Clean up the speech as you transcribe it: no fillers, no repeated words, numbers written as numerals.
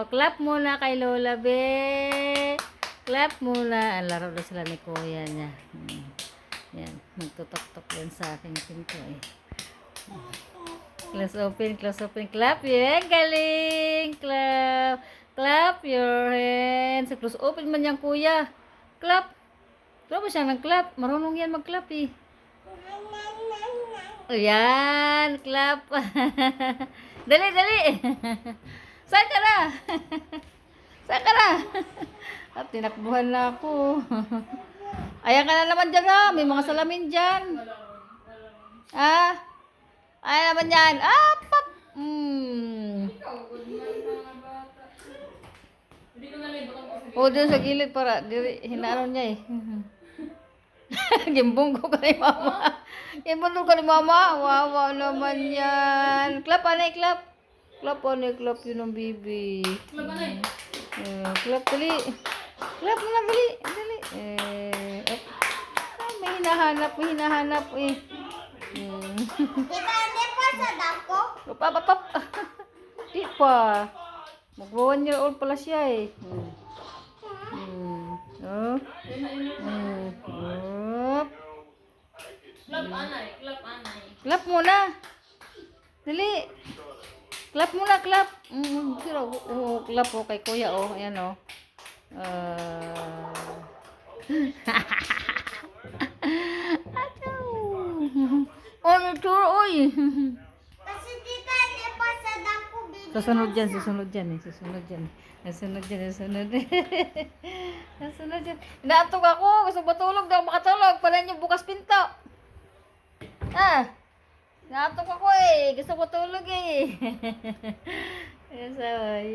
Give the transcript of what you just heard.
clap muna kay Lola Be. Clap muna. Laro na sila ni Kuya niya. Yan, magtutok-tok yan sa aking pinto eh. Close open, clap. Yeah, galing. Clap. Clap your hands. Close open man yan, Kuya. Clap. Clap mo siya ng clap. Marunong yan mag-clap eh. Ayan, clap. Dali, dali. Saan ka na? Saan ka na? At tinakbuhan na ako. Ayan ka na naman dyan ha. May mga salamin dyan. Ah? Ayan naman dyan. Ah, pap. O, doon sa gilid para. Hinaano niya eh. Gimbong ko kay mama. Gimbong ko ni mama. Wawa naman yan. Clap, anay, clap. Clap, anay, clap yun ang bibi. Clap, anay. Clap, dali. Clap mo na, dali. Dali. May hinahanap eh. Kita hindi pa sa dako. Pap. Di pa. Mag-1 year old pala siya eh. Clap muna. Dali. Clap muna, clap. Clap po kay Kuya oh. Ayan oh. Oh, tour oy. Kasi tita hindi pa sa dako. Susunod dyan. Inaantok ako. Gusto matulog daw makatulog. Pala niyo bukas pinto. Inaantok ako eh. Gusto matulog eh. Yes, ay.